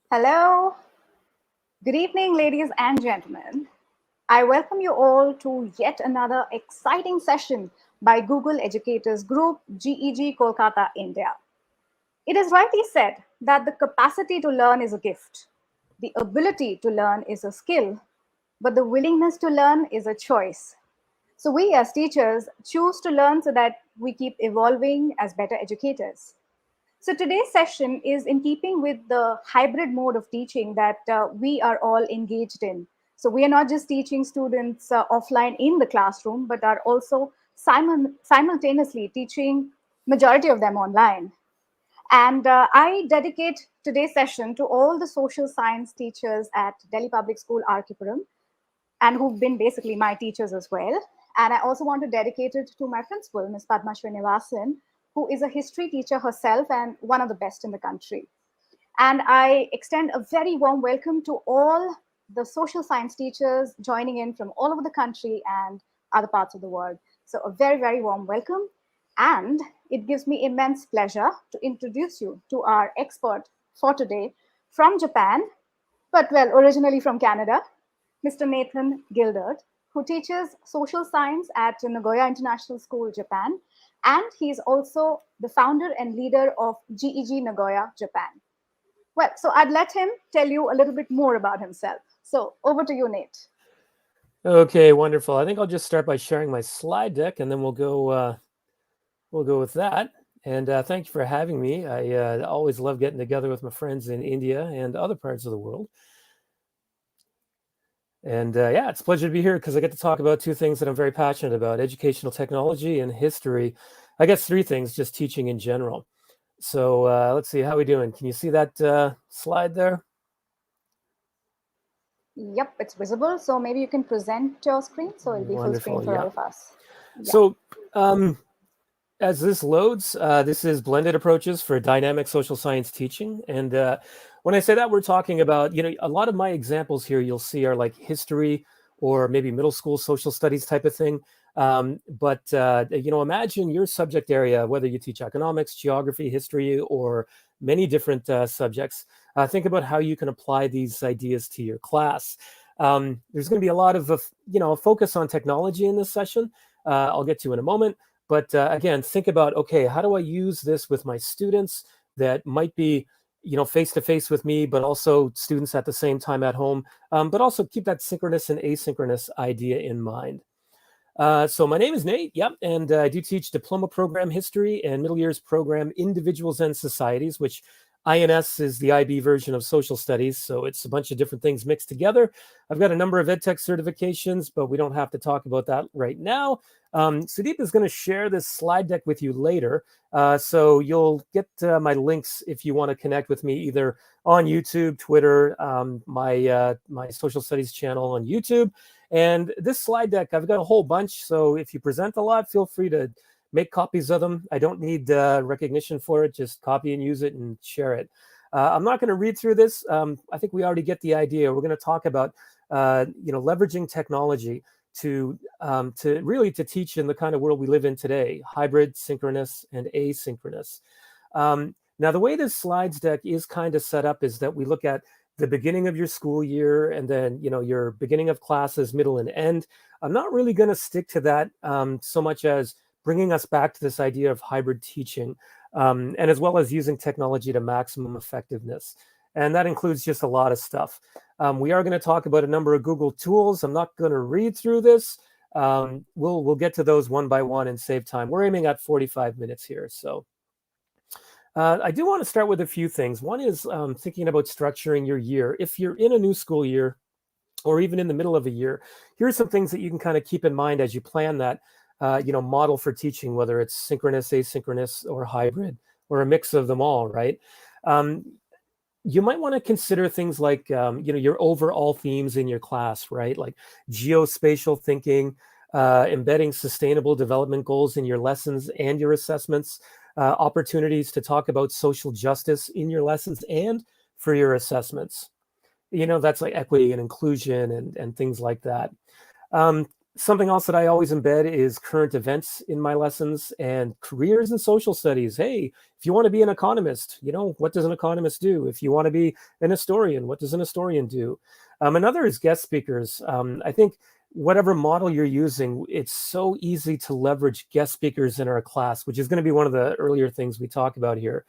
Hello. Good evening, ladies and gentlemen. I welcome you all to yet another exciting session by Google Educators Group, GEG Kolkata, India. It is rightly said that the capacity to learn is a gift, the ability to learn is a skill, but the willingness to learn is a choice. So we as teachers choose to learn so that we keep evolving as better educators. So today's session is in keeping with the hybrid mode of teaching that we are all engaged in. So we are not just teaching students offline in the classroom, but are also simultaneously teaching majority of them online. And I dedicate today's session to all the social science teachers at Delhi Public School, Arkipuram, and who've been basically my teachers as well. And I also want to dedicate it to my principal, Ms. Padma Srinivasan, who is a history teacher herself and one of the best in the country. And I extend a very warm welcome to all the social science teachers joining in from all over the country and other parts of the world. So a very, very warm welcome. And it gives me immense pleasure to introduce you to our expert for today from Japan, but well, originally from Canada, Mr. Nathan Gildert, who teaches social science at Nagoya International School, Japan. And he's also the founder and leader of GEG Nagoya, Japan. Well, so I'd let him tell you a little bit more about himself. So over to you, Nate. Okay, wonderful. I think I'll just start by sharing my slide deck, and then we'll go with that. And thank you for having me. I always love getting together with my friends in India and other parts of the world. And yeah, it's a pleasure to be here because I get to talk about two things that I'm very passionate about: educational technology and history. I guess three things, just teaching in general. So let's see, how are we doing? Can you see that slide there? Yep, it's visible. So maybe you can present your screen so it'll be full screen for all of us. Yeah. So as this loads, this is blended approaches for dynamic social science teaching. And when I say that, we're talking about, a lot of my examples here you'll see are like history or maybe middle school social studies type of thing. But imagine your subject area, whether you teach economics, geography, history, or many different subjects. Think about how you can apply these ideas to your class. There's going to be a lot of, focus on technology in this session. I'll get to in a moment. But again, think about, okay, how do I use this with my students that might be, face-to-face with me, but also students at the same time at home, but also keep that synchronous and asynchronous idea in mind. So my name is Nate, yep, and I do teach diploma program history and middle years program individuals and societies, which INS is the IB version of social studies, so it's a bunch of different things mixed together. I've got a number of EdTech certifications, but we don't have to talk about that right now. Sudeep is going to share this slide deck with you later, so you'll get my links if you want to connect with me either on YouTube, Twitter, my social studies channel on YouTube. And this slide deck, I've got a whole bunch, so if you present a lot, feel free to make copies of them. I don't need recognition for it. Just copy and use it and share it. I'm not going to read through this. I think we already get the idea. We're going to talk about leveraging technology to teach in the kind of world we live in today: hybrid, synchronous, and asynchronous. Now, the way this slides deck is kind of set up is that we look at the beginning of your school year and then your beginning of classes, middle and end. I'm not really going to stick to that so much as bringing us back to this idea of hybrid teaching, and as well as using technology to maximum effectiveness. And that includes just a lot of stuff. We are going to talk about a number of Google tools. I'm not going to read through this. We'll get to those one by one and save time. We're aiming at 45 minutes here. So I do want to start with a few things. One is thinking about structuring your year. If you're in a new school year or even in the middle of a year, here are some things that you can kind of keep in mind as you plan that model for teaching, whether it's synchronous, asynchronous, or hybrid, or a mix of them all, right? You might want to consider things like, your overall themes in your class, right? Like geospatial thinking, embedding sustainable development goals in your lessons and your assessments, opportunities to talk about social justice in your lessons and for your assessments. That's like equity and inclusion and things like that. Something else that I always embed is current events in my lessons and careers in social studies. Hey, if you want to be an economist, what does an economist do? If you want to be an historian, what does an historian do? Another is guest speakers. I think whatever model you're using, it's so easy to leverage guest speakers in our class, which is going to be one of the earlier things we talk about here.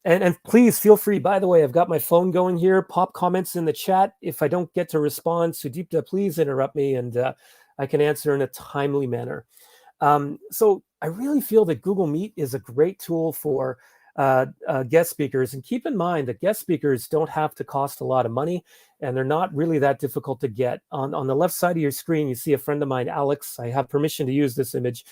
And please feel free, by the way, I've got my phone going here. Pop comments in the chat. If I don't get to respond, Sudipta, please interrupt me and I can answer in a timely manner. So I really feel that Google Meet is a great tool for guest speakers. And keep in mind that guest speakers don't have to cost a lot of money and they're not really that difficult to get. On the left side of your screen, you see a friend of mine, Alex. I have permission to use this image.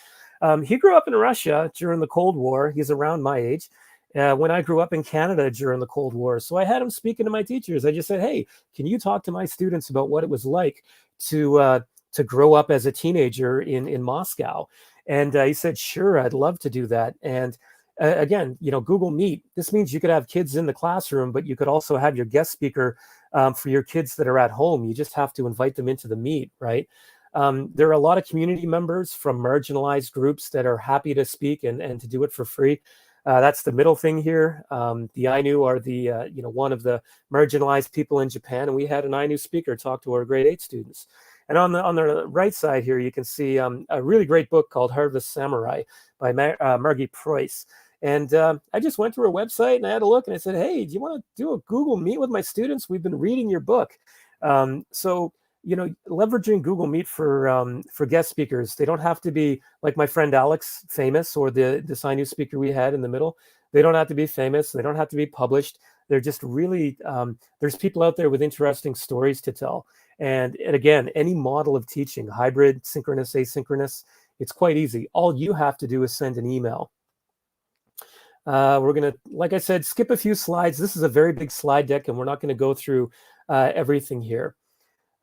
He grew up in Russia during the Cold War. He's around my age. When I grew up in Canada during the Cold War. So I had him speaking to my teachers. I just said, hey, can you talk to my students about what it was like to grow up as a teenager in Moscow? And he said, sure, I'd love to do that. And again, Google Meet, this means you could have kids in the classroom, but you could also have your guest speaker for your kids that are at home. You just have to invite them into the meet, right? There are a lot of community members from marginalized groups that are happy to speak and to do it for free. That's the middle thing here. The Ainu are the one of the marginalized people in Japan, and we had an Ainu speaker talk to our grade 8 students. And on the right side here, you can see a really great book called Harvest Samurai by Margie Preuss. And I just went to her website and I had a look and I said, hey, do you want to do a Google Meet with my students? We've been reading your book. So leveraging Google Meet for guest speakers. They don't have to be like my friend Alex, famous, or the Signage speaker we had in the middle. They don't have to be famous. They don't have to be published. They're just really, there's people out there with interesting stories to tell. And again, any model of teaching, hybrid, synchronous, asynchronous, it's quite easy. All you have to do is send an email. We're going to, like I said, skip a few slides. This is a very big slide deck, and we're not going to go through everything here.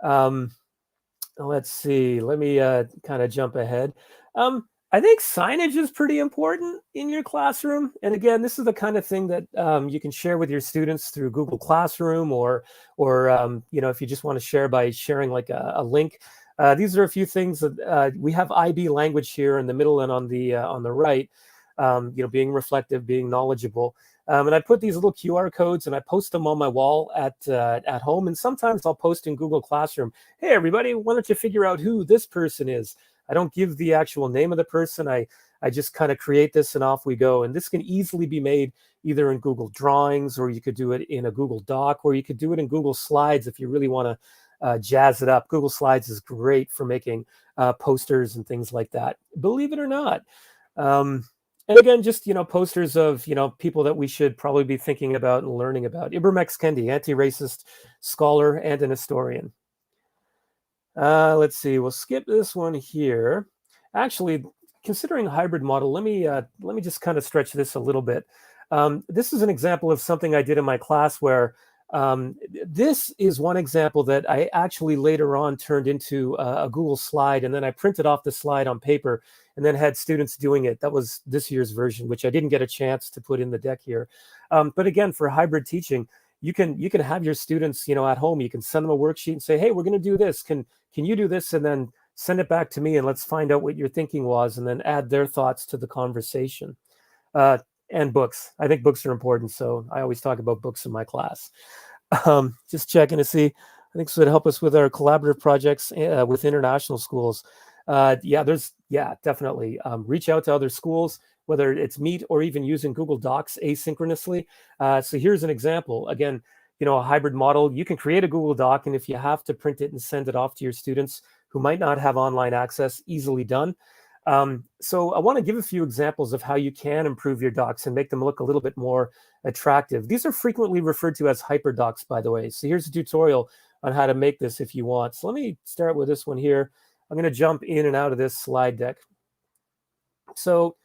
Let's see. Let me kind of jump ahead. I think signage is pretty important in your classroom. And again, this is the kind of thing that you can share with your students through Google Classroom or if you just want to share by sharing like a link. These are a few things that we have IB language here in the middle and on the right. Being reflective, being knowledgeable. And I put these little QR codes and I post them on my wall at home. And sometimes I'll post in Google Classroom, hey, everybody, why don't you figure out who this person is? I don't give the actual name of the person. I just kind of create this and off we go. And this can easily be made either in Google Drawings, or you could do it in a Google Doc, or you could do it in Google Slides if you really want to jazz it up. Google Slides is great for making posters and things like that, believe it or not. And again, just, posters of, people that we should probably be thinking about and learning about. Ibram X. Kendi, anti-racist scholar and an historian. Let's see, we'll skip this one here. Actually, considering a hybrid model, let me just kind of stretch this a little bit. This is an example of something I did in my class where this is one example that I actually later on turned into a Google slide, and then I printed off the slide on paper and then had students doing it. That was this year's version, which I didn't get a chance to put in the deck here. But again, for hybrid teaching, you can have your students, at home. You can send them a worksheet and say, hey, we're going to do this. Can you do this? And then send it back to me and let's find out what your thinking was, and then add their thoughts to the conversation. And books. I think books are important, so I always talk about books in my class. Just checking to see. I think this would help us with our collaborative projects with international schools. Definitely. Reach out to other schools, whether it's Meet or even using Google Docs asynchronously. So here's an example. Again, a hybrid model. You can create a Google Doc, and if you have to print it and send it off to your students who might not have online access, easily done. So I want to give a few examples of how you can improve your docs and make them look a little bit more attractive. These are frequently referred to as Hyperdocs, by the way. So here's a tutorial on how to make this if you want. So let me start with this one here. I'm going to jump in and out of this slide deck. So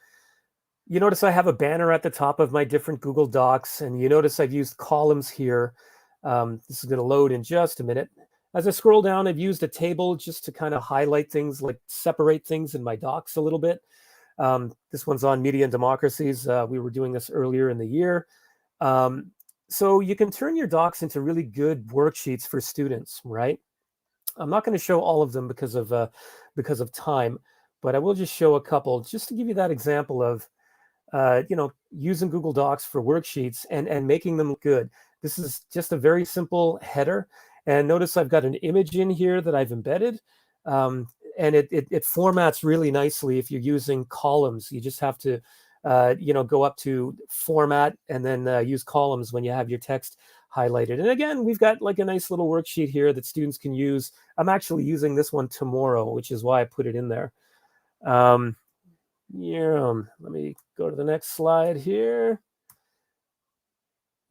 you notice I have a banner at the top of my different Google Docs, and you notice I've used columns here. This is going to load in just a minute. As I scroll down, I've used a table just to kind of highlight things, like separate things in my docs a little bit. This one's on media and democracies. We were doing this earlier in the year. So you can turn your docs into really good worksheets for students, right? I'm not going to show all of them because of time, but I will just show a couple just to give you that example of using Google Docs for worksheets and making them look good. This is just a very simple header. And notice I've got an image in here that I've embedded. And it formats really nicely if you're using columns. You just have to, go up to format and then use columns when you have your text highlighted. And again, we've got like a nice little worksheet here that students can use. I'm actually using this one tomorrow, which is why I put it in there. Let me go to the next slide here.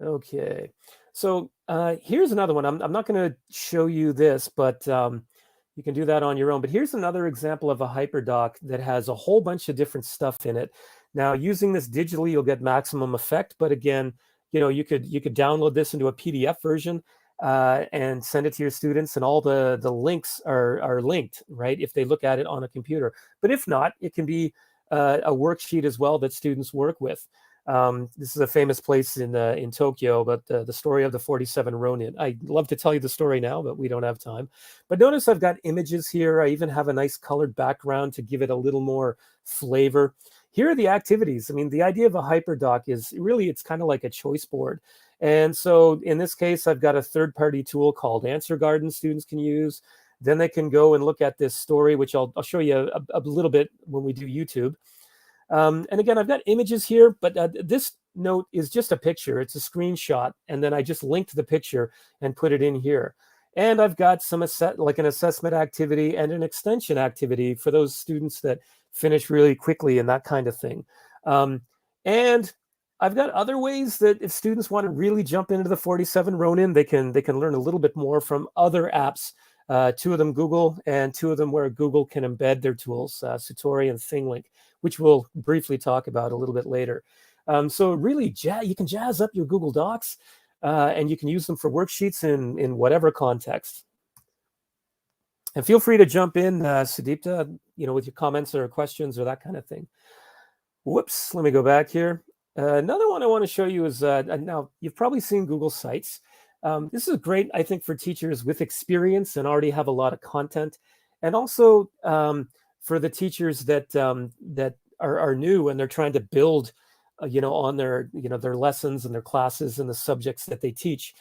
Okay, so here's another one. I'm not going to show you this, but you can do that on your own. But here's another example of a Hyperdoc that has a whole bunch of different stuff in it. Now, using this digitally, you'll get maximum effect. But again, you could download this into a PDF version and send it to your students, and all the links are linked, right, if they look at it on a computer. But if not, it can be a worksheet as well that students work with. This is a famous place in Tokyo, but the story of the 47 Ronin. I'd love to tell you the story now, but we don't have time. But notice I've got images here. I even have a nice colored background to give it a little more flavor. Here are the activities. I mean, the idea of a Hyperdoc is really, it's kind of like a choice board. And so in this case, I've got a third-party tool called Answer Garden students can use. Then they can go and look at this story, which I'll show you a little bit when we do YouTube. And again, I've got images here, but this note is just a picture. It's a screenshot. And then I just linked the picture and put it in here. And I've got some like an assessment activity and an extension activity for those students that finish really quickly and that kind of thing. And I've got other ways that if students want to really jump into the 47 Ronin, they can learn a little bit more from other apps. Two of them Google, and two of them where Google can embed their tools, Satori and Thinglink, which we'll briefly talk about a little bit later. So really, you can jazz up your Google Docs, and you can use them for worksheets in whatever context. And feel free to jump in, Sudipta, with your comments or questions or that kind of thing. Whoops, let me go back here. Another one I want to show you is, now you've probably seen Google Sites. This is great, I think, for teachers with experience and already have a lot of content. And also for the teachers that are new and they're trying to build, on their lessons and their classes and the subjects that they teach.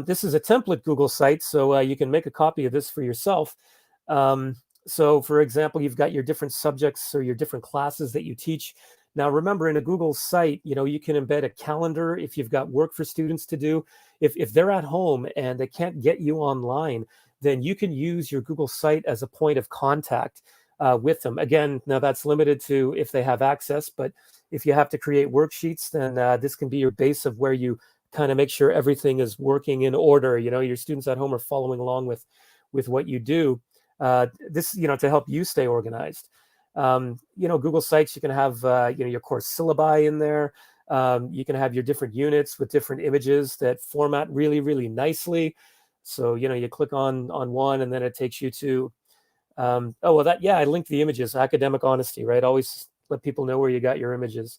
This is a template Google site, so you can make a copy of this for yourself. So for example, you've got your different subjects or your different classes that you teach. Now, remember, in a Google site, you can embed a calendar if you've got work for students to do. If they're at home and they can't get you online, then you can use your Google site as a point of contact with them. Again, now that's limited to if they have access, but if you have to create worksheets, then this can be your base of where you kind of make sure everything is working in order. Your students at home are following along with what you do. This, to help you stay organized. Google Sites, you can have, your course syllabi in there. You can have your different units with different images that format really, really nicely. So, you click on one and then it takes you to, I linked the images, academic honesty, right? Always let people know where you got your images.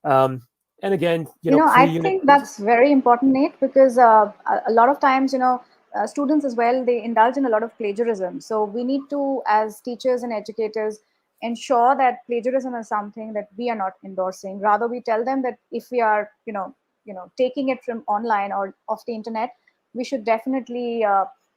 And again, I think that's very important, Nate, because a lot of times, students as well, they indulge in a lot of plagiarism. So we need to, as teachers and educators, ensure that plagiarism is something that we are not endorsing. Rather, we tell them that if we are, taking it from online or off the internet, we should definitely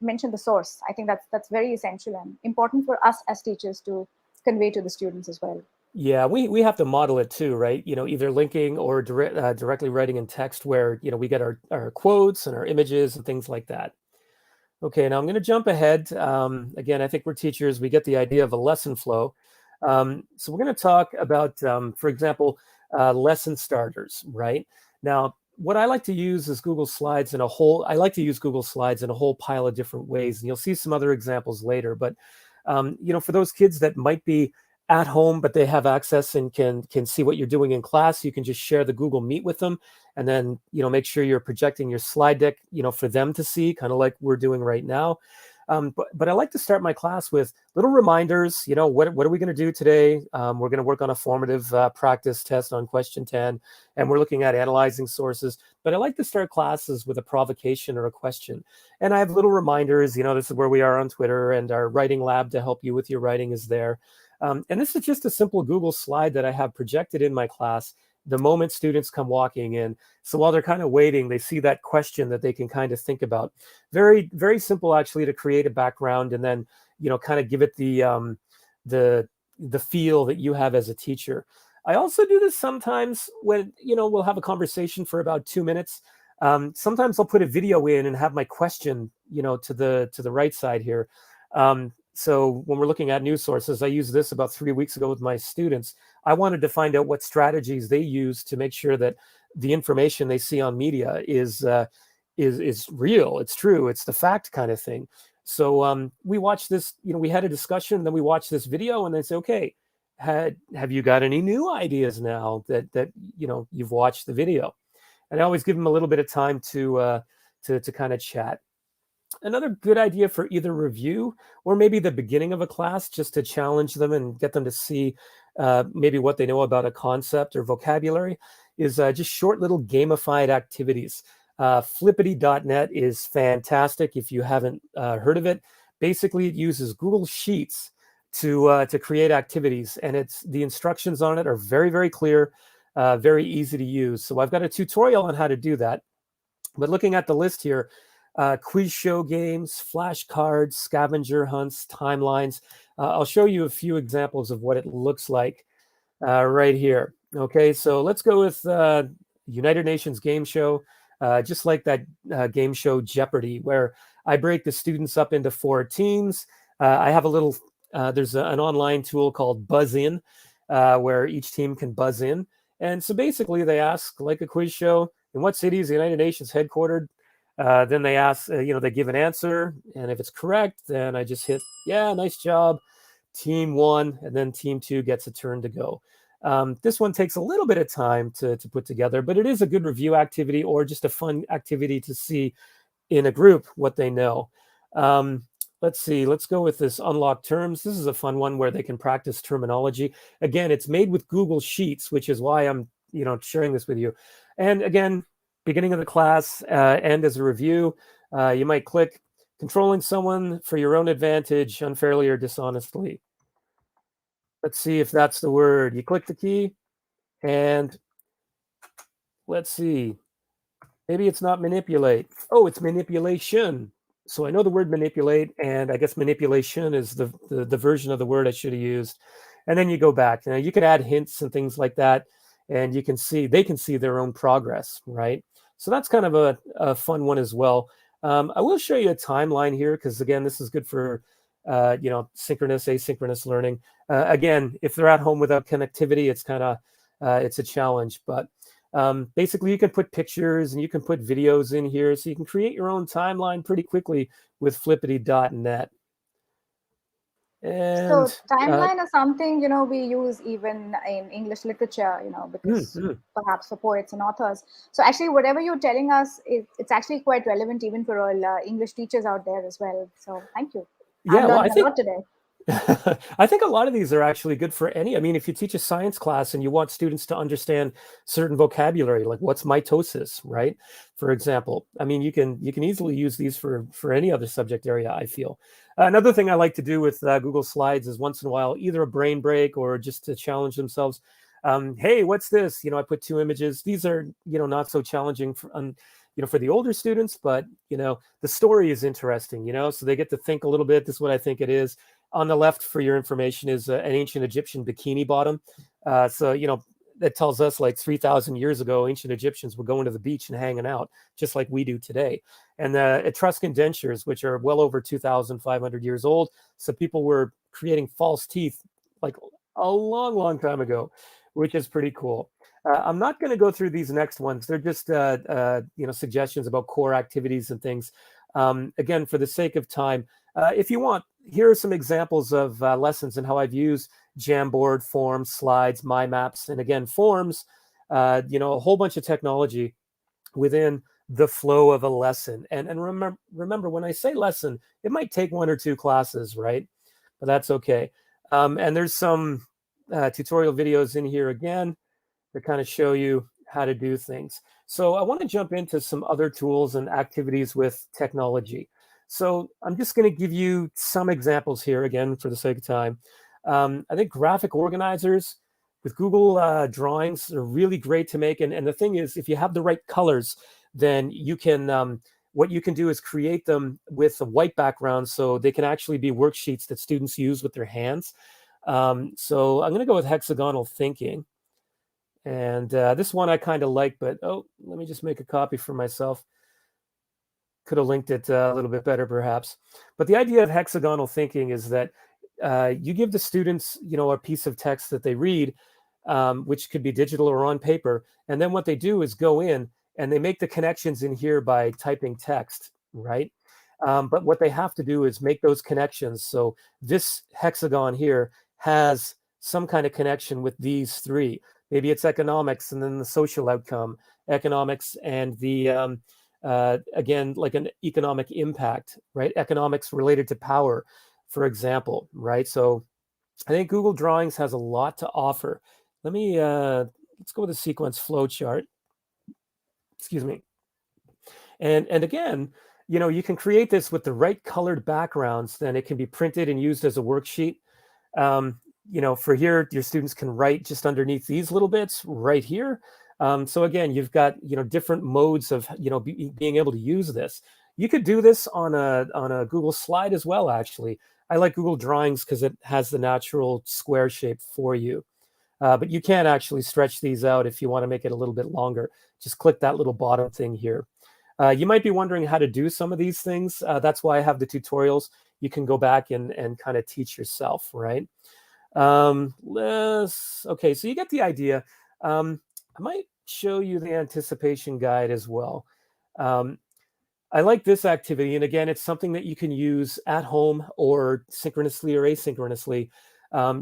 mention the source. I think that's very essential and important for us as teachers to convey to the students as well. Yeah, we have to model it too, right? Either linking or directly writing in text where, we get our quotes and our images and things like that. Okay, now I'm going to jump ahead. Again, I think we're teachers. We get the idea of a lesson flow. So we're going to talk about, for example, lesson starters, right? Now, what I like to use is Google Slides in a whole, I like to use Google Slides in a whole pile of different ways. And you'll see some other examples later. But, for those kids that might be at home, but they have access and can see what you're doing in class, you can just share the Google Meet with them. And then, make sure you're projecting your slide deck, for them to see, kind of like we're doing right now. But I like to start my class with little reminders. What are we going to do today? We're going to work on a formative practice test on question 10, and we're looking at analyzing sources. But I like to start classes with a provocation or a question. And I have little reminders. This is where we are on Twitter, and our writing lab to help you with your writing is there. And this is just a simple Google slide that I have projected in my class the moment students come walking in. So while they're kind of waiting, they see that question that they can kind of think about. Very, very simple actually to create a background and then, kind of give it the feel that you have as a teacher. I also do this sometimes when, we'll have a conversation for about 2 minutes. Sometimes I'll put a video in and have my question, to the right side here. So when we're looking at news sources, I used this about 3 weeks ago with my students. I wanted to find out what strategies they use to make sure that the information they see on media is real, it's true, it's the fact kind of thing. So we watched this, we had a discussion, then we watched this video, and they say, okay, have you got any new ideas now that you've watched the video? And I always give them a little bit of time to kind of chat. Another good idea for either review or maybe the beginning of a class, just to challenge them and get them to see maybe what they know about a concept or vocabulary, is just short little gamified activities. Flippity.net is fantastic if you haven't heard of it. Basically, it uses Google Sheets to create activities, and the instructions on it are very, very clear, very easy to use. So I've got a tutorial on how to do that. But looking at the list here, quiz show games, flashcards, scavenger hunts, timelines. I'll show you a few examples of what it looks like right here. Okay, so let's go with United Nations game show, just like that game show Jeopardy, where I break the students up into 4 teams. I have a little, there's an online tool called Buzz In, where each team can buzz in. And so basically they ask, like a quiz show, in what city is the United Nations headquartered? Then they ask, they give an answer. And if it's correct, then I just hit, yeah, nice job, team 1, and then team 2 gets a turn to go. This one takes a little bit of time to put together, but it is a good review activity or just a fun activity to see in a group what they know. Let's see, let's go with this unlock terms. This is a fun one where they can practice terminology. Again, it's made with Google Sheets, which is why I'm, sharing this with you. And again, beginning of the class and as a review, you might click controlling someone for your own advantage, unfairly or dishonestly. Let's see if that's the word. You click the key and let's see. Maybe it's not manipulate. Oh, it's manipulation. So I know the word manipulate, and I guess manipulation is the version of the word I should have used. And then you go back. Now you can add hints and things like that, and they can see their own progress, right? So that's kind of a fun one as well. I will show you a timeline here because, again, this is good for synchronous, asynchronous learning. Again, if they're at home without connectivity, it's kind of it's a challenge. But basically, you can put pictures and you can put videos in here, so you can create your own timeline pretty quickly with Flippity.net. And so timeline is something we use even in English literature, because perhaps for poets and authors. So actually, whatever you're telling us, it's actually quite relevant even for all English teachers out there as well. So thank you. Yeah, I'm learning a lot today. I think a lot of these are actually good for any. I mean, if you teach a science class and you want students to understand certain vocabulary, like what's mitosis, right? For example, I mean, you can easily use these for any other subject area, I feel. Another thing I like to do with Google Slides is once in a while, either a brain break or just to challenge themselves. Hey, what's this? I put 2 images. These are, not so challenging for, for the older students, but, the story is interesting, so they get to think a little bit. This is what I think it is. On the left, for your information, is an ancient Egyptian bikini bottom. So, that tells us like 3,000 years ago, ancient Egyptians were going to the beach and hanging out just like we do today. And the Etruscan dentures, which are well over 2,500 years old. So people were creating false teeth like a long, long time ago, which is pretty cool. I'm not going to go through these next ones. They're just, suggestions about core activities and things. Again, for the sake of time, if you want, here are some examples of lessons and how I've used Jamboard, Forms, Slides, My Maps, and again, Forms, a whole bunch of technology within the flow of a lesson. And remember, when I say lesson, it might take 1 or 2 classes, right? But that's okay. And there's some tutorial videos in here again that kind of show you how to do things. So I want to jump into some other tools and activities with technology. So I'm just going to give you some examples here again for the sake of time. I think graphic organizers with Google Drawings are really great to make. And the thing is, if you have the right colors, then you can, what you can do is create them with a white background so they can actually be worksheets that students use with their hands. So I'm going to go with hexagonal thinking. And this one I kind of like, but let me just make a copy for myself. Could have linked it a little bit better, perhaps. But the idea of hexagonal thinking is that you give the students, a piece of text that they read, which could be digital or on paper. And then what they do is go in and they make the connections in here by typing text, right? But what they have to do is make those connections. So this hexagon here has some kind of connection with these 3. Maybe it's economics and then the social outcome, economics and the, again, like an economic impact, right? Economics related to power, for example, right? So I think Google Drawings has a lot to offer. Let me, let's go with the sequence flow chart. Excuse me. And again, you can create this with the right colored backgrounds, then it can be printed and used as a worksheet. For here, your students can write just underneath these little bits right here. So again, you've got, different modes of, being able to use this. You could do this on a Google slide as well, actually. I like Google Drawings because it has the natural square shape for you. But you can actually stretch these out if you want to make it a little bit longer. Just click that little bottom thing here. You might be wondering how to do some of these things. That's why I have the tutorials. You can go back and kind of teach yourself, right? Okay, so you get the idea. I might show you the anticipation guide as well. I like this activity, and again, it's something that you can use at home or synchronously or asynchronously.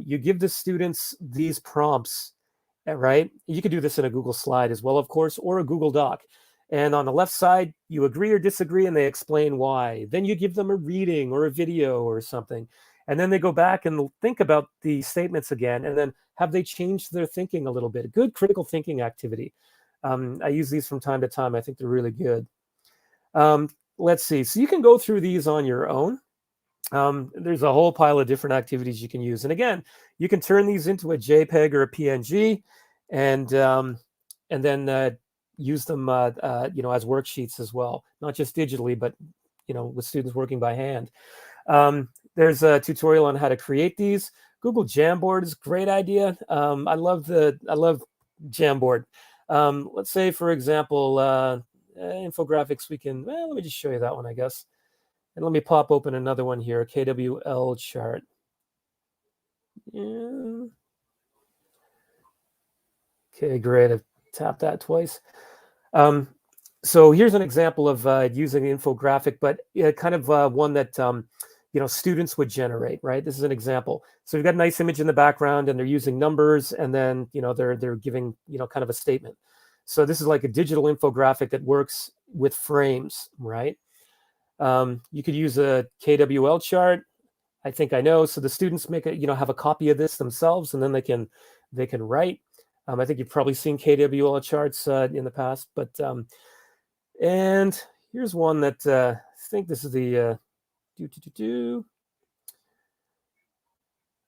You give the students these prompts, right? You could do this in a Google slide as well, of course, or a Google Doc. And on the left side, you agree or disagree, and they explain why. Then you give them a reading or a video or something. And then they go back and think about the statements again, and then have they changed their thinking a little bit? Good critical thinking activity. I use these from time to time. I think they're really good. Let's see. So you can go through these on your own. There's a whole pile of different activities you can use. And again, you can turn these into a JPEG or a PNG and then use them, as worksheets as well, not just digitally, but, with students working by hand. There's a tutorial on how to create these. Google Jamboard is a great idea. I love Jamboard. Let's say, for example, infographics, let me just show you that one, I guess. And let me pop open another one here, KWL chart. Yeah. Okay, great. I've tapped that twice. So here's an example of using an infographic, but kind of one that students would generate, right? This is an example. So you've got a nice image in the background, and they're using numbers, and then they're giving kind of a statement. So this is like a digital infographic that works with frames, right? You could use a KWL chart. I think I know. So the students make have a copy of this themselves, and then they can write. I think you've probably seen KWL charts in the past, but and here's one that I think this is the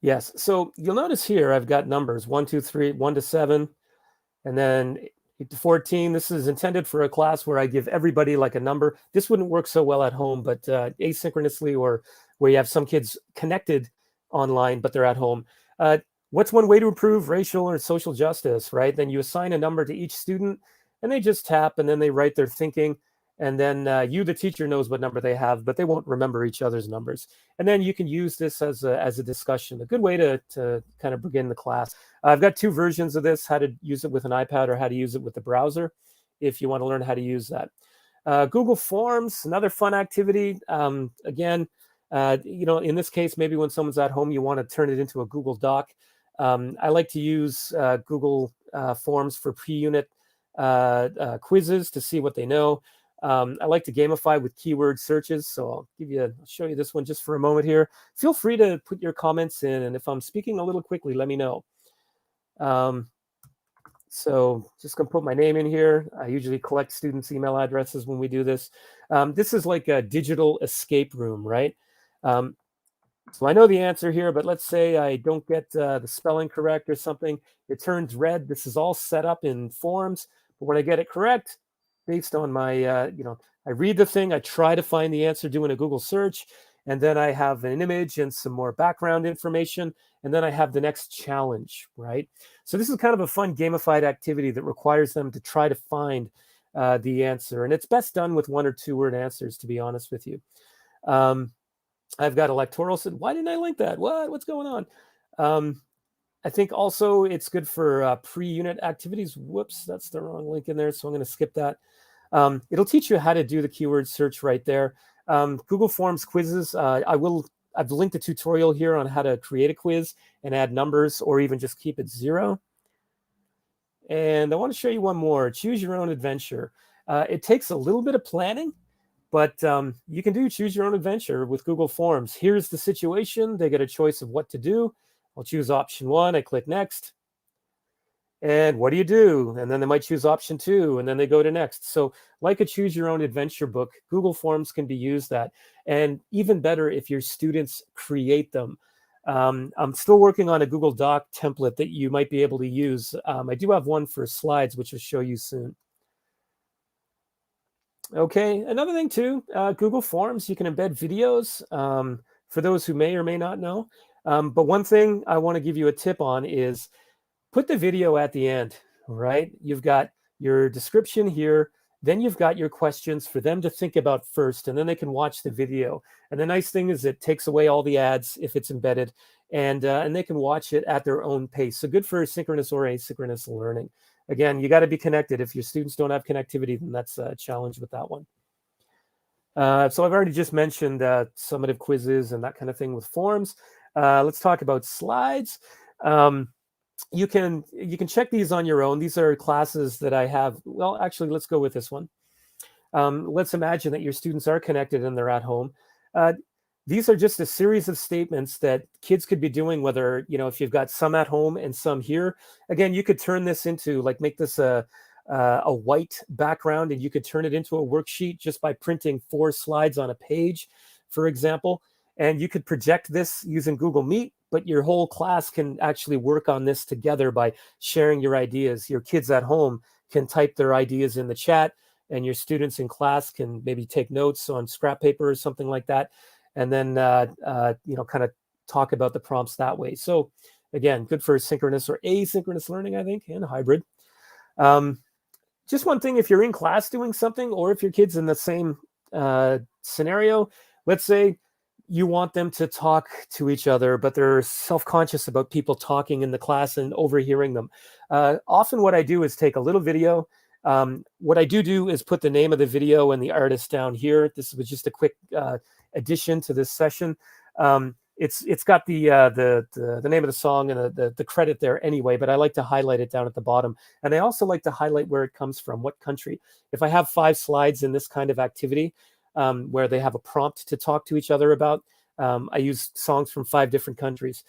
Yes. So you'll notice here I've got numbers 1, 2, 3, 1 to 7, and then 8 to 14. This is intended for a class where I give everybody like a number. This wouldn't work so well at home, but asynchronously, or where you have some kids connected online, but they're at home. What's one way to improve racial or social justice, right? Then you assign a number to each student, and they just tap, and then they write their thinking. And then you, the teacher, knows what number they have, but they won't remember each other's numbers. And then you can use this as a discussion, a good way to kind of begin the class. I've got 2 versions of this, how to use it with an iPad or how to use it with the browser, if you want to learn how to use that. Google Forms, another fun activity. Again, in this case, maybe when someone's at home, you want to turn it into a Google Doc. I like to use Google Forms for pre-unit quizzes to see what they know. I like to gamify with keyword searches, so I'll show you this one just for a moment here. Feel free to put your comments in, and if I'm speaking a little quickly, let me know. So just gonna put my name in here. I usually collect students' email addresses when we do this. This is like a digital escape room, right? So I know the answer here, but let's say I don't get the spelling correct or something. It turns red. This is all set up in forms. But when I get it correct, based on my, I read the thing, I try to find the answer doing a Google search, and then I have an image and some more background information, and then I have the next challenge, right? So this is kind of a fun gamified activity that requires them to try to find the answer. And it's best done with 1 or 2 word answers, to be honest with you. I've got electoral. Said, why didn't I link that? What's going on? I think also it's good for pre-unit activities. Whoops, that's the wrong link in there. So I'm going to skip that. It'll teach you how to do the keyword search right there. Google Forms quizzes. I've linked a tutorial here on how to create a quiz and add numbers or even just keep it 0. And I want to show you one more. Choose your own adventure. It takes a little bit of planning, but you can do choose your own adventure with Google Forms. Here's the situation. They get a choice of what to do. I'll choose option 1. I click next. And what do you do? And then they might choose option 2, and then they go to next. So like a choose your own adventure book, Google Forms can be used that. And even better if your students create them. I'm still working on a Google Doc template that you might be able to use. I do have one for slides, which I'll show you soon. Okay, another thing too, Google Forms, you can embed videos for those who may or may not know. But one thing I want to give you a tip on is put the video at the end, right? You've got your description here, then you've got your questions for them to think about first, and then they can watch the video. And the nice thing is it takes away all the ads if it's embedded, and they can watch it at their own pace. So good for synchronous or asynchronous learning. Again, you got to be connected. If your students don't have connectivity, then that's a challenge with that one. So I've already just mentioned summative quizzes and that kind of thing with forms. Let's talk about slides. You can check these on your own. These are classes that I have. Well, actually, let's go with this one. Let's imagine that your students are connected and they're at home. These are just a series of statements that kids could be doing, whether, if you've got some at home and some here. Again, you could turn this into, make this a white background, and you could turn it into a worksheet just by printing 4 slides on a page, for example. And you could project this using Google Meet, but your whole class can actually work on this together by sharing your ideas. Your kids at home can type their ideas in the chat, and your students in class can maybe take notes on scrap paper or something like that, and then kind of talk about the prompts that way. So again, good for synchronous or asynchronous learning, I think, and hybrid. Just one thing, if you're in class doing something, or if your kid's in the same scenario, let's say you want them to talk to each other, but they're self-conscious about people talking in the class and overhearing them. Often what I do is take a little video. What I do is put the name of the video and the artist down here. This was just a quick addition to this session. It's got the name of the song and the credit there anyway, but I like to highlight it down at the bottom. And I also like to highlight where it comes from, what country. If I have 5 slides in this kind of activity, where they have a prompt to talk to each other about, I use songs from 5 different countries.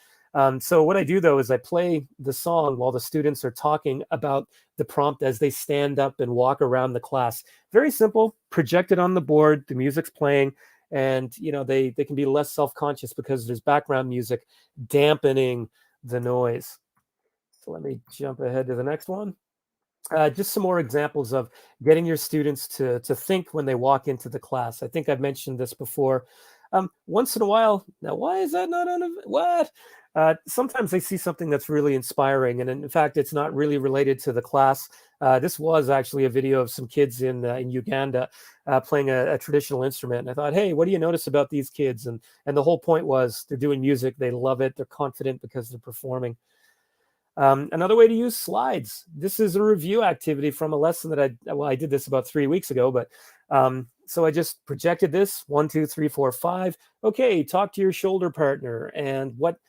So what I do, though, is I play the song while the students are talking about the prompt as they stand up and walk around the class. Very simple, project it on the board, the music's playing, and they can be less self-conscious because there's background music dampening the noise. So let me jump ahead to the next one. Just some more examples of getting your students to think when they walk into the class. I think I've mentioned this before. Once in a while, now why is that not on what? Sometimes they see something that's really inspiring, and in fact, it's not really related to the class. This was actually a video of some kids in Uganda playing a traditional instrument. And I thought, hey, what do you notice about these kids? And the whole point was they're doing music, they love it, they're confident because they're performing. Another way to use slides. This is a review activity from a lesson that I did this about 3 weeks ago, but so I just projected this 1, 2, 3, 4, 5. Okay, talk to your shoulder partner. And what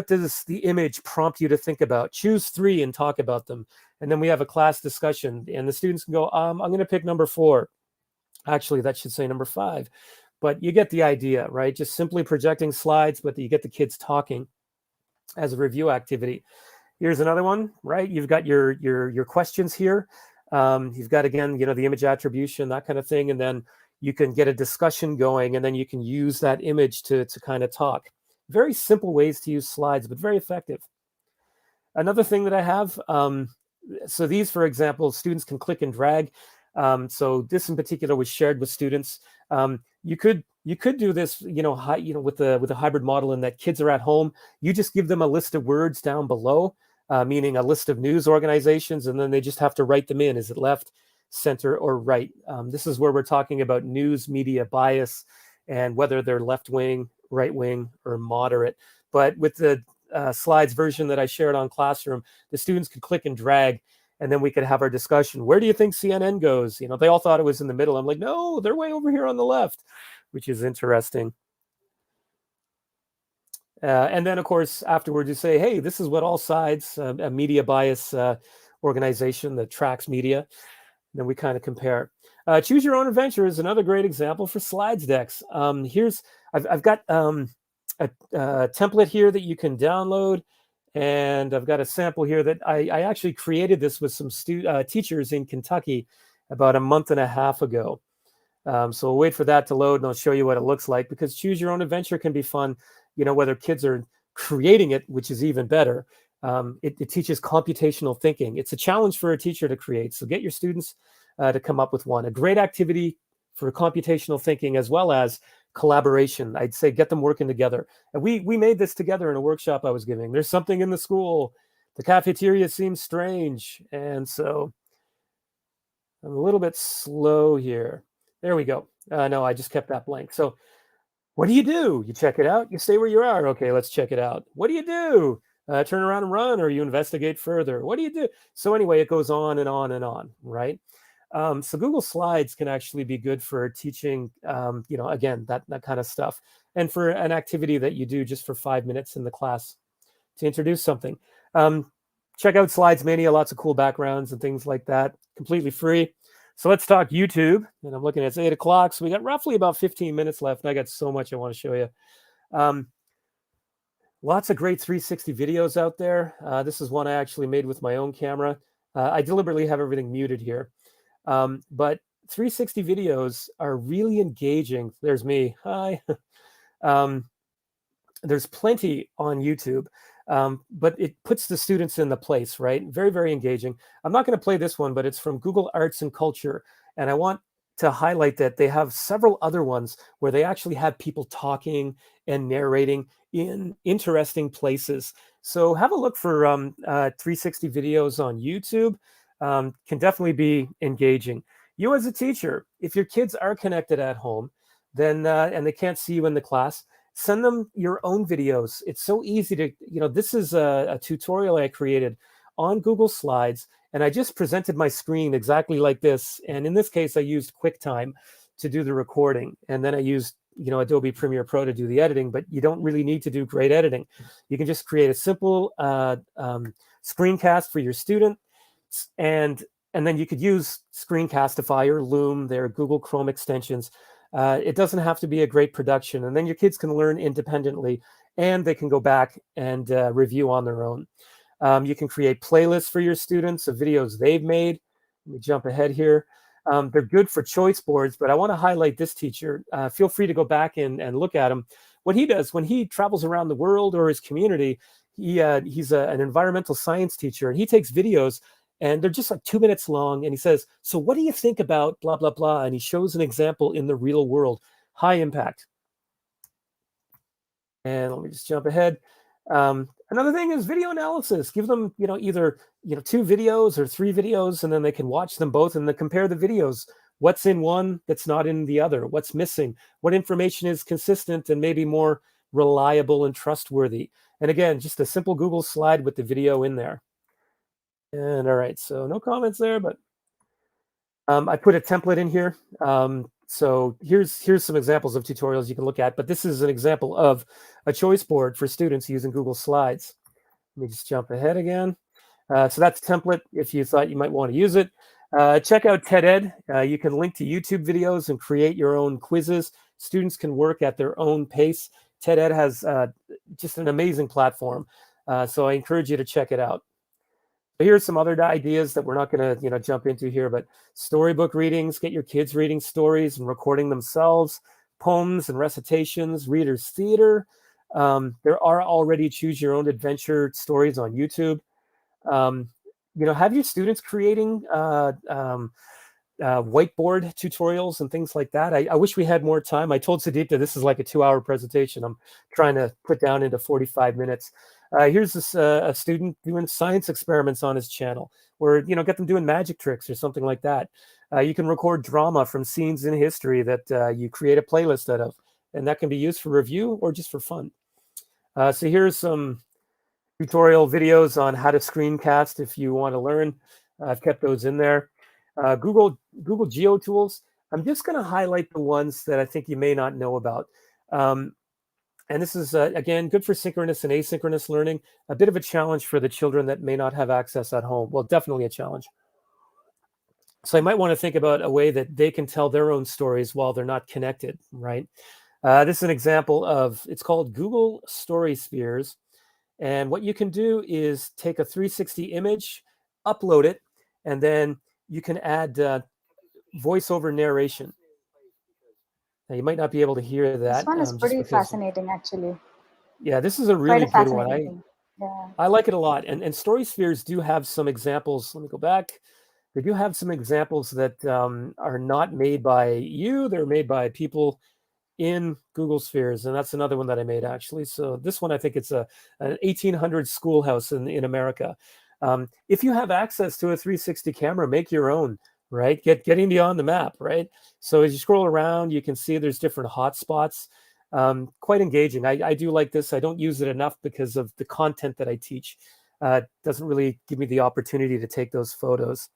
does the image prompt you to think about? Choose 3 and talk about them. And then we have a class discussion, and the students can go, I'm going to pick number 4. Actually, that should say number 5. But you get the idea, right? Just simply projecting slides, but you get the kids talking as a review activity. Here's another one, right? You've got your questions here. You've got, again, the image attribution, that kind of thing. And then you can get a discussion going, and then you can use that image to kind of talk. Very simple ways to use slides, but very effective. Another thing that I have, so these, for example, students can click and drag. So this in particular was shared with students. You could do this, with a hybrid model in that kids are at home. You just give them a list of words down below, meaning a list of news organizations, and then they just have to write them in. Is it left, center, or right? This is where we're talking about news media bias and whether they're left wing, right wing, or moderate. But with the slides version that I shared on Classroom, the students could click and drag, and then we could have our discussion. Where do you think CNN goes? They all thought it was in the middle. I'm like, no, they're way over here on the left, which is interesting. And then, of course, afterwards, you say, hey, this is what All Sides, a media bias organization that tracks media. Then we kind of compare. Choose Your Own Adventure is another great example for slides decks. I've got a template here that you can download, and I've got a sample here that I actually created this with some teachers in Kentucky about a month and a half ago. So we'll wait for that to load, and I'll show you what it looks like, because Choose Your Own Adventure can be fun, whether kids are creating it, which is even better. It teaches computational thinking. It's a challenge for a teacher to create. So get your students to come up with one. A great activity for computational thinking as well as collaboration. I'd say get them working together. And we made this together in a workshop I was giving. There's something in the school. The cafeteria seems strange. And so I'm a little bit slow here. There we go. No, I just kept that blank. So what do? You check it out. You stay where you are. Okay, let's check it out. What do you do? Turn around and run, or you investigate further. What do you do? So anyway, it goes on and on and on, right? So Google Slides can actually be good for teaching, again, that kind of stuff. And for an activity that you do just for 5 minutes in the class to introduce something. Check out Slides Mania, lots of cool backgrounds and things like that, completely free. So let's talk YouTube. And I'm looking at it's 8 o'clock. So we got roughly about 15 minutes left. And I got so much I want to show you. Lots of great 360 videos out there. This is one I actually made with my own camera. I deliberately have everything muted here. But 360 videos are really engaging. There's me. Hi. There's plenty on YouTube, but it puts the students in the place, right? Very, very engaging. I'm not going to play this one, but it's from Google Arts and Culture. And I want to highlight that they have several other ones where they actually have people talking and narrating in interesting places. So have a look for 360 videos on YouTube. Can definitely be engaging. You as a teacher, if your kids are connected at home, then and they can't see you in the class, send them your own videos. It's so easy to, this is a tutorial I created on Google Slides, and I just presented my screen exactly like this. And in this case, I used QuickTime to do the recording. And then I used, Adobe Premiere Pro to do the editing, but you don't really need to do great editing. You can just create a simple screencast for your student. And then you could use Screencastify or Loom, their Google Chrome extensions. It doesn't have to be a great production. And then your kids can learn independently, and they can go back and review on their own. You can create playlists for your students of videos they've made. Let me jump ahead here. They're good for choice boards, but I want to highlight this teacher. Feel free to go back and look at him. What he does when he travels around the world or his community, he's an environmental science teacher, and he takes videos, and they're just like 2 minutes long. And he says, so what do you think about blah, blah, blah? And he shows an example in the real world, high impact. And let me just jump ahead. Another thing is video analysis. Give them, either, 2 videos or 3 videos, and then they can watch them both and then compare the videos. What's in one that's not in the other? What's missing? What information is consistent and maybe more reliable and trustworthy? And again, just a simple Google slide with the video in there. And all right, so no comments there, but I put a template in here. So here's some examples of tutorials you can look at, but this is an example of a choice board for students using Google Slides. Let me just jump ahead again. So that's a template if you thought you might want to use it. Check out TED-Ed. You can link to YouTube videos and create your own quizzes. Students can work at their own pace. TED-Ed has just an amazing platform. So I encourage you to check it out. Here's some other ideas that we're not going to jump into here, but storybook readings, get your kids reading stories and recording themselves, poems and recitations, readers theater. There are already choose your own adventure stories on YouTube. Have your students creating whiteboard tutorials and things like that. I wish we had more time. I told Sudipta this is like a 2-hour presentation. I'm trying to put down into 45 minutes. Here's this a student doing science experiments on his channel, or get them doing magic tricks or something like that. You can record drama from scenes in history that you create a playlist out of, and that can be used for review or just for fun. So here's some tutorial videos on how to screencast if you want to learn. I've kept those in there. Google Geo tools. I'm just going to highlight the ones that I think you may not know about. And this is, again, good for synchronous and asynchronous learning. A bit of a challenge for the children that may not have access at home. Well, definitely a challenge. So you might want to think about a way that they can tell their own stories while they're not connected, right? This is an example of, it's called Google Story Spheres. And what you can do is take a 360 image, upload it, and then you can add voiceover narration. Now, you might not be able to hear This that one is just pretty because. fascinating, actually. Yeah, this is a Quite really a good one. fascinating thing. Yeah. I like it a lot. And Story Spheres do have some examples. Let me go back. They do have some examples that are not made by you. They're made by people in Google Spheres. And that's another one that I made, actually. So this one, I think it's an 1800 schoolhouse in America. If you have access to a 360 camera, make your own, right? Getting beyond the map, right? So as you scroll around, you can see there's different hotspots. Quite engaging. I do like this. I don't use it enough because of the content that I teach. Doesn't really give me the opportunity to take those photos.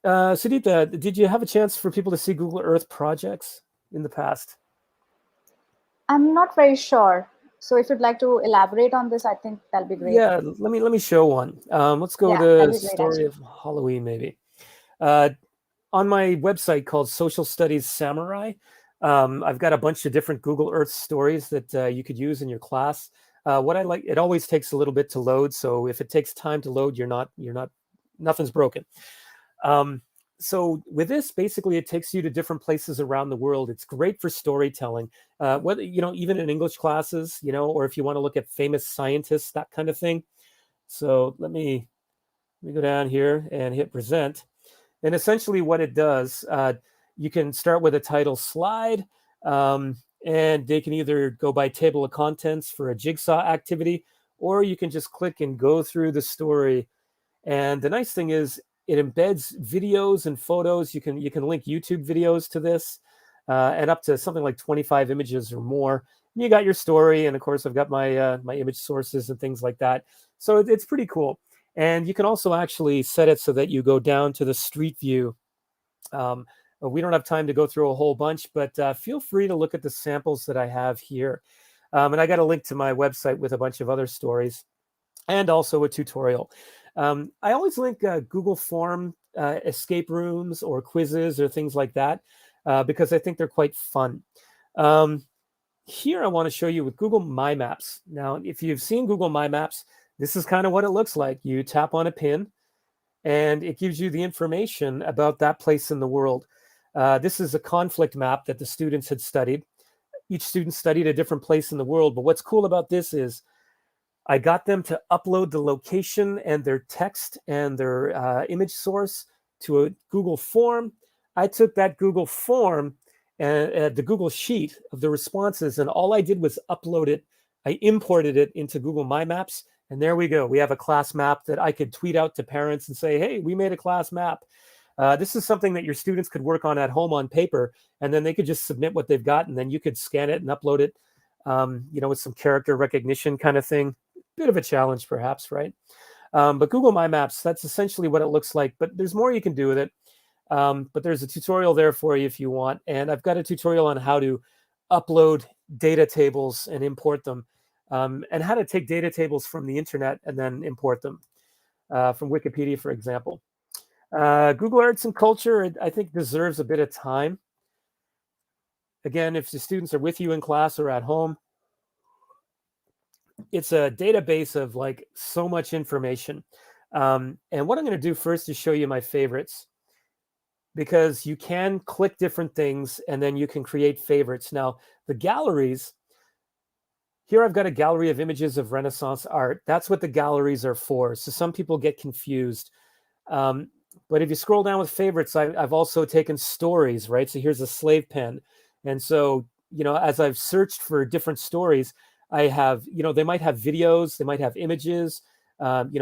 Sudipta, did you have a chance for people to see Google Earth projects in the past? I'm not very sure. So if you'd like to elaborate on this, I think that'll be great. Yeah, let me show one. Let's go Yeah, to that'll be great, Story actually. of Halloween, maybe. On my website called Social Studies Samurai, I've got a bunch of different Google Earth stories that you could use in your class. What I like, it always takes a little bit to load. So if it takes time to load, nothing's broken. So with this, basically, it takes you to different places around the world. It's great for storytelling, whether, even in English classes, or if you want to look at famous scientists, that kind of thing. So let me go down here and hit present. And essentially what it does, you can start with a title slide, and they can either go by table of contents for a jigsaw activity, or you can just click and go through the story. And the nice thing is it embeds videos and photos. You can link YouTube videos to this, and up to something like 25 images or more. And you got your story, and of course I've got my my image sources and things like that. So it's pretty cool. And you can also actually set it so that you go down to the street view. We don't have time to go through a whole bunch, but feel free to look at the samples that I have here. And I got a link to my website with a bunch of other stories and also a tutorial. I always link Google Form escape rooms or quizzes or things like that because I think they're quite fun. Here I want to show you with Google My Maps. Now, if you've seen Google My Maps, this is kind of what it looks like. You tap on a pin and it gives you the information about that place in the world. This is a conflict map that the students had studied. Each student studied a different place in the world, but what's cool about this is I got them to upload the location and their text and their image source to a Google form. I took that Google form and the Google sheet of the responses, and all I did was upload it. I imported it into Google My Maps, and there we go. We have a class map that I could tweet out to parents and say, hey, we made a class map. This is something that your students could work on at home on paper, and then they could just submit what they've got, and then you could scan it and upload it, with some character recognition kind of thing. Bit of a challenge, perhaps, right? But Google My Maps, that's essentially what it looks like, but there's more you can do with it. But there's a tutorial there for you if you want. And I've got a tutorial on how to upload data tables and import them, and how to take data tables from the internet and then import them from Wikipedia, for example. Google Arts and Culture, I think, deserves a bit of time. Again, if the students are with you in class or at home, it's a database of like so much information. And what I'm going to do first is show you my favorites, because you can click different things and then you can create favorites. Now, the galleries, here I've got a gallery of images of Renaissance art. That's what the galleries are for. So some people get confused. Um, but if you scroll down with favorites, I've also taken stories, right? So here's a slave pen. And so, as I've searched for different stories, I have, they might have videos, they might have images,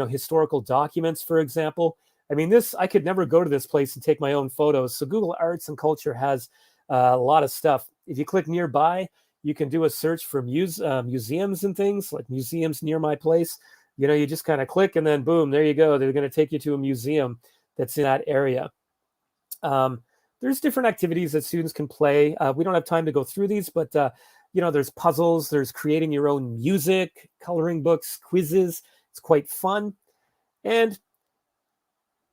historical documents, for example. I mean, I could never go to this place and take my own photos. So Google Arts and Culture has a lot of stuff. If you click nearby, you can do a search for museums and things, like museums near my place. You just kind of click and then boom, there you go. They're going to take you to a museum that's in that area. There's different activities that students can play. We don't have time to go through these, but there's puzzles, there's creating your own music, coloring books, quizzes. It's quite fun. And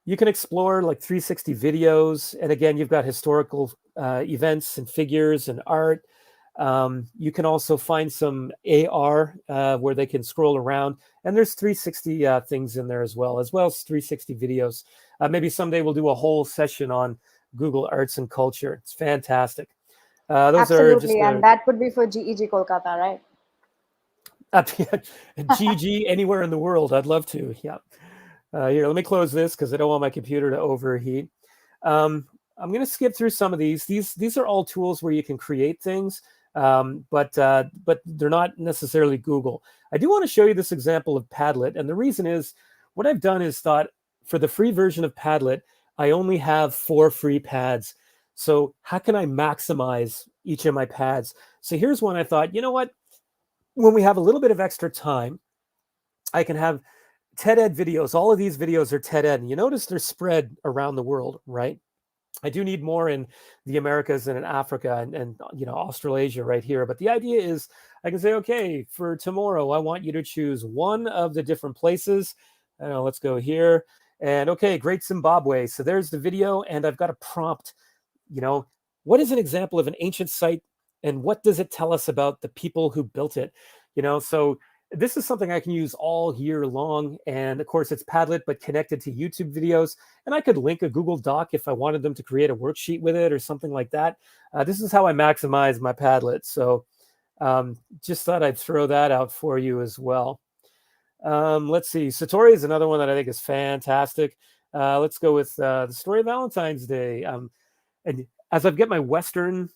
you can explore like 360 videos. And again, you've got historical events and figures and art. You can also find some AR where they can scroll around, and there's 360 things in there as well as 360 videos. Maybe someday we'll do a whole session on Google Arts and Culture. It's fantastic. Those are just Absolutely, and that would be for GEG Kolkata, right? GG anywhere in the world. I'd love to. Yeah. Here, let me close this because I don't want my computer to overheat. I'm going to skip through some of these. These are all tools where you can create things. But they're not necessarily Google. I do want to show you this example of Padlet. And the reason is what I've done is thought for the free version of Padlet, I only have 4 free pads. So how can I maximize each of my pads? So here's one I thought, you know what? When we have a little bit of extra time, I can have TED Ed videos. All of these videos are TED Ed. And you notice they're spread around the world, right? I do need more in the Americas and in Africa and Australasia right here. But the idea is I can say, okay, for tomorrow, I want you to choose one of the different places. Let's go here. And okay, Great Zimbabwe. So there's the video. And I've got a prompt, what is an example of an ancient site and what does it tell us about the people who built it? So this is something I can use all year long. And of course, it's Padlet, but connected to YouTube videos. And I could link a Google Doc if I wanted them to create a worksheet with it or something like that. This is how I maximize my Padlet. So just thought I'd throw that out for you as well. Let's see. Satori is another one that I think is fantastic. Let's go with the story of Valentine's Day. And as I get my Western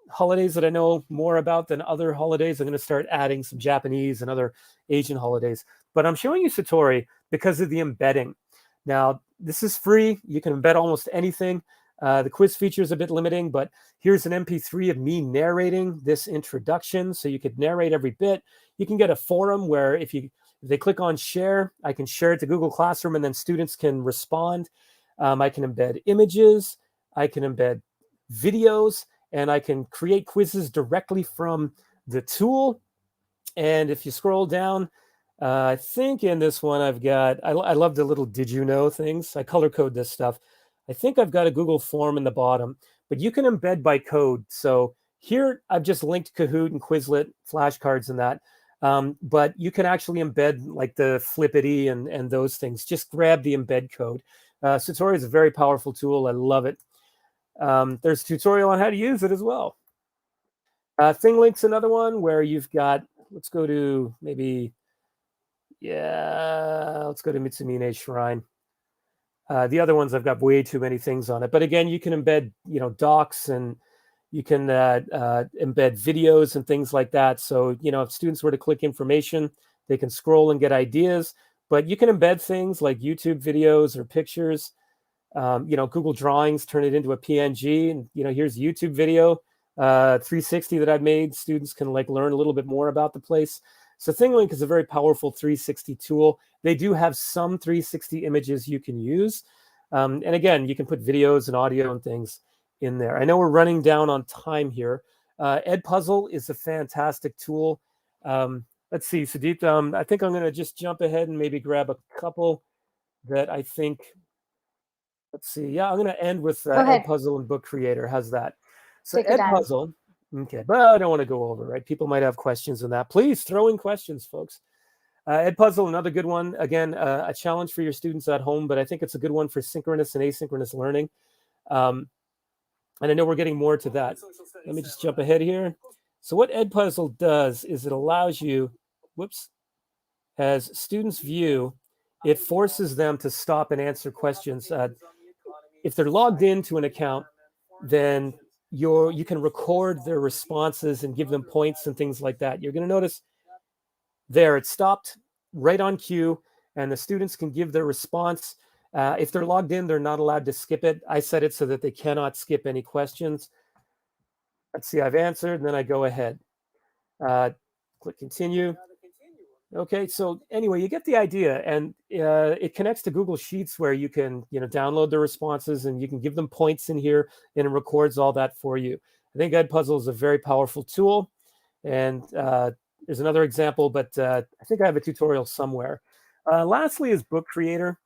holidays that I know more about than other holidays, I'm going to start adding some Japanese and other Asian holidays. But I'm showing you Satori because of the embedding. Now, this is free. You can embed almost anything. The quiz feature is a bit limiting, but here's an MP3 of me narrating this introduction. So you could narrate every bit. You can get a forum where if they click on share, I can share it to Google Classroom and then students can respond. I can embed images. I can embed videos, and I can create quizzes directly from the tool. And if you scroll down, I think in this one I've got, I love the little did you know things. I color code this stuff. I think I've got a Google form in the bottom, but you can embed by code. So here I've just linked Kahoot and Quizlet, flashcards and that. But you can actually embed like the Flippity and those things. Just grab the embed code. Satori is a very powerful tool. I love it. There's a tutorial on how to use it as well. Thinglink's another one where you've got, let's go to maybe, let's go to Mitsumine Shrine. The other ones, I've got way too many things on it. But again, you can embed, docs and you can embed videos and things like that. So, if students were to click information, they can scroll and get ideas. But you can embed things like YouTube videos or pictures. Google Drawings, turn it into a PNG, and here's a YouTube video, 360 that I've made. Students can learn a little bit more about the place. So Thinglink is a very powerful 360 tool. They do have some 360 images you can use, and again, you can put videos and audio and things in there. I know we're running down on time here. EdPuzzle is a fantastic tool. Let's see, Sudeep. I think I'm going to just jump ahead and maybe grab a couple that I think. let's see. Yeah, I'm going to end with Go ahead. EdPuzzle and Book Creator. How's that? So Take your time. EdPuzzle, okay, but I don't want to go over, right? People might have questions on that. Please throw in questions, folks. EdPuzzle, another good one. Again, a challenge for your students at home, but I think it's a good one for synchronous and asynchronous learning. And I know we're getting more to that. Let me just jump ahead here. So what EdPuzzle does is it allows you, whoops, as students view, it forces them to stop and answer questions. If they're logged into an account, then you can record their responses and give them points and things like that. You're going to notice there it stopped right on cue, and the students can give their response. If they're logged in, they're not allowed to skip it. I set it so that they cannot skip any questions. Let's see, I've answered, and then I go ahead. Click continue. Okay, so anyway, you get the idea, and it connects to Google Sheets where you can, download the responses and you can give them points in here, and it records all that for you. I think EdPuzzle is a very powerful tool, and there's another example, but I think I have a tutorial somewhere. Lastly is Book Creator.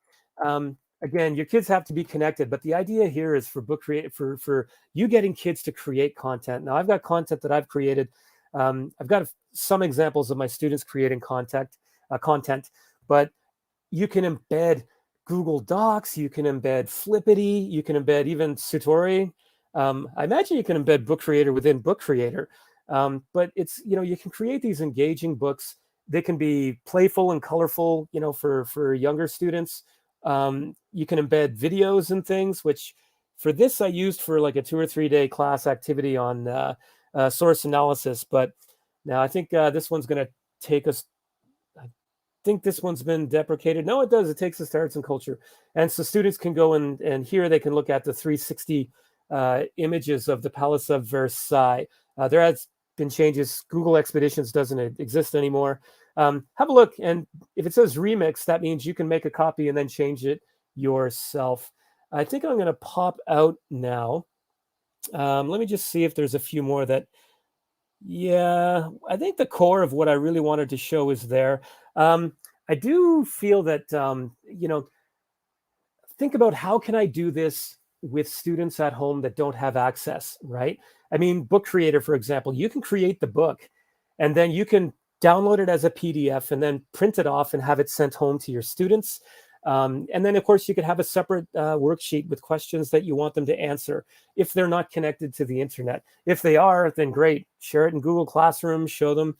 Again, your kids have to be connected, but the idea here is for Book Creator, for you getting kids to create content. Now, I've got content that I've created. I've got some examples of my students creating content, but you can embed Google Docs, you can embed Flippity, you can embed even Satori. I imagine you can embed Book Creator within Book Creator, but it's, you can create these engaging books. They can be playful and colorful, for younger students. You can embed videos and things, which for this I used for like a 2 or 3 day class activity on source analysis. But now I think this one's going to take us, I think this one's been deprecated. No, it does. It takes us to arts and culture. And so students can go and here they can look at the 360 images of the Palace of Versailles. There has been changes. Google Expeditions doesn't exist anymore. Have a look. And if it says remix, that means you can make a copy and then change it yourself. I think I'm going to pop out now. Let me just see if there's a few more that, yeah, I think the core of what I really wanted to show is there. I do feel that, think about how can I do this with students at home that don't have access, right? I mean, Book Creator, for example, you can create the book and then you can download it as a PDF and then print it off and have it sent home to your students. And then, of course, you could have a separate worksheet with questions that you want them to answer if they're not connected to the internet. If they are, then great. Share it in Google Classroom, show them,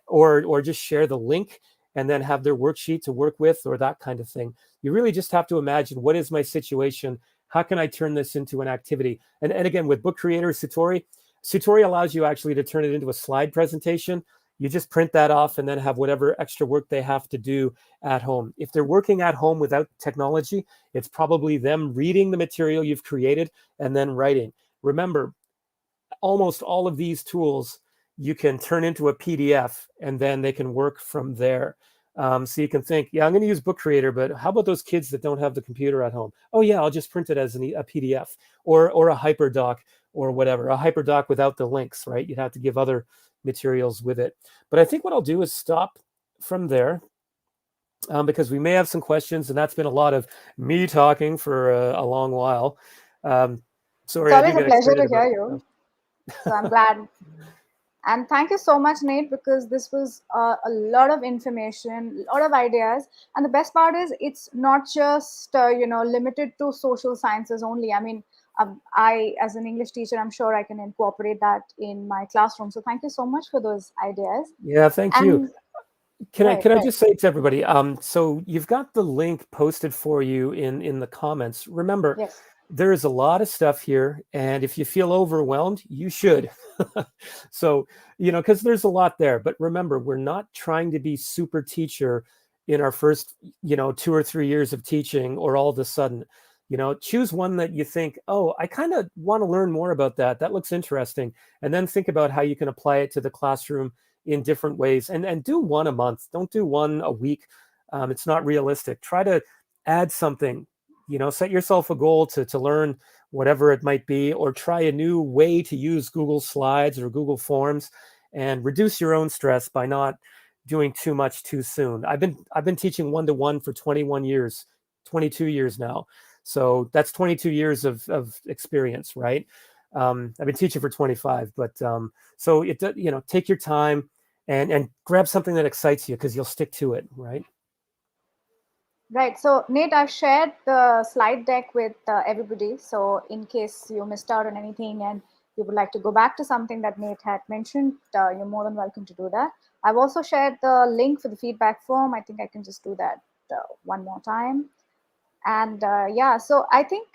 or just share the link and then have their worksheet to work with or that kind of thing. You really just have to imagine, what is my situation? How can I turn this into an activity? And again, with Book Creator, Satori allows you actually to turn it into a slide presentation. You just print that off and then have whatever extra work they have to do at home. If they're working at home without technology, it's probably them reading the material you've created and then writing. Remember, almost all of these tools you can turn into a PDF and then they can work from there. So you can think, yeah, I'm going to use Book Creator, but how about those kids that don't have the computer at home? Oh yeah, I'll just print it as a PDF or a Hyperdoc or whatever, a Hyperdoc without the links, right? You'd have to give other materials with it. But I think what I'll do is stop from there because we may have some questions, and that's been a lot of me talking for a long while. Sorry, It's I do always a get pleasure excited to hear about you. So I'm glad. And thank you so much, Nate, because this was a lot of information, a lot of ideas. And the best part is it's not just, limited to social sciences only. I mean, I, as an English teacher, I'm sure I can incorporate that in my classroom. So thank you so much for those ideas. Yeah, thank you. And Can right, I right. just say to everybody, so you've got the link posted for you in the comments. Remember, Yes. there is a lot of stuff here, and if you feel overwhelmed, you should. So, because there's a lot there. But remember, we're not trying to be super teacher in our first, 2 or 3 years of teaching, or all of a sudden, choose one that you think, oh, I kind of want to learn more about that. That looks interesting. And then think about how you can apply it to the classroom in different ways, and do one a month. Don't do one a week. It's not realistic. Try to add something, set yourself a goal to learn whatever it might be, or try a new way to use Google Slides or Google Forms, and reduce your own stress by not doing too much too soon. I've been teaching one-to-one for 21 years, 22 years now. So that's 22 years of experience, right? I've been teaching for 25, but so take your time and grab something that excites you because you'll stick to it, right? Right. So, Nate, I've shared the slide deck with everybody. So, in case you missed out on anything and you would like to go back to something that Nate had mentioned, you're more than welcome to do that. I've also shared the link for the feedback form. I think I can just do that one more time. And yeah, so I think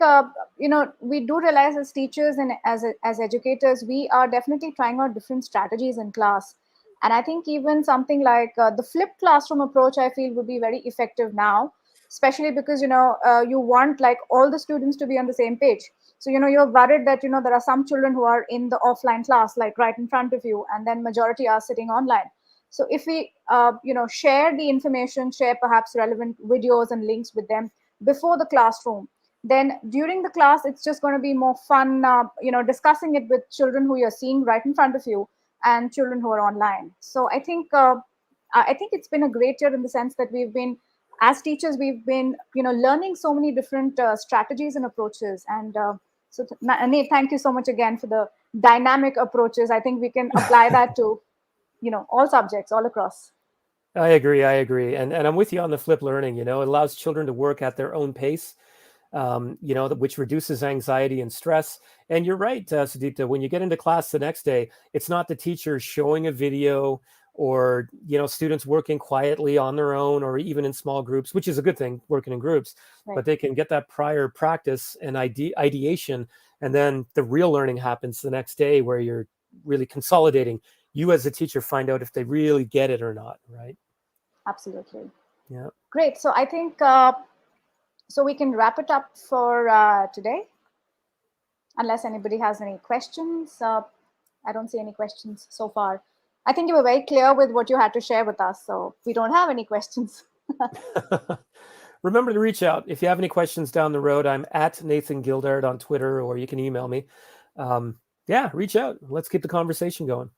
we do realize as teachers and as educators, we are definitely trying out different strategies in class. And I think even something like the flipped classroom approach, I feel would be very effective now, especially because you want like all the students to be on the same page. So you're worried that there are some children who are in the offline class, like right in front of you, and then majority are sitting online. So if we share the information, share perhaps relevant videos and links with them before the classroom, then during the class it's just going to be more fun discussing it with children who you're seeing right in front of you and children who are online. So I think it's been a great year in the sense that we've been, as teachers, we've been learning so many different strategies and approaches. And Nate, thank you so much again for the dynamic approaches. I think we can apply that to all subjects all across. I agree. And I'm with you on the flip learning. It allows children to work at their own pace, which reduces anxiety and stress. And you're right, Sudipta, when you get into class the next day, it's not the teacher showing a video or, students working quietly on their own or even in small groups, which is a good thing, working in groups, Right. but they can get that prior practice and ideation. And then the real learning happens the next day where you're really consolidating. You as a teacher find out if they really get it or not, right? Absolutely. Yeah. Great. So I think so we can wrap it up for today, unless anybody has any questions. I don't see any questions so far. I think you were very clear with what you had to share with us, so we don't have any questions. Remember to reach out. If you have any questions down the road, I'm at Nathan Gildard on Twitter, or you can email me. Yeah, reach out. Let's keep the conversation going.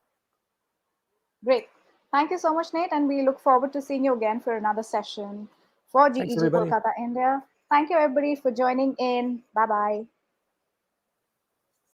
Great. Thank you so much, Nate, and we look forward to seeing you again for another session for Thanks, GEG everybody. Kolkata, India. Thank you, everybody, for joining in. Bye-bye.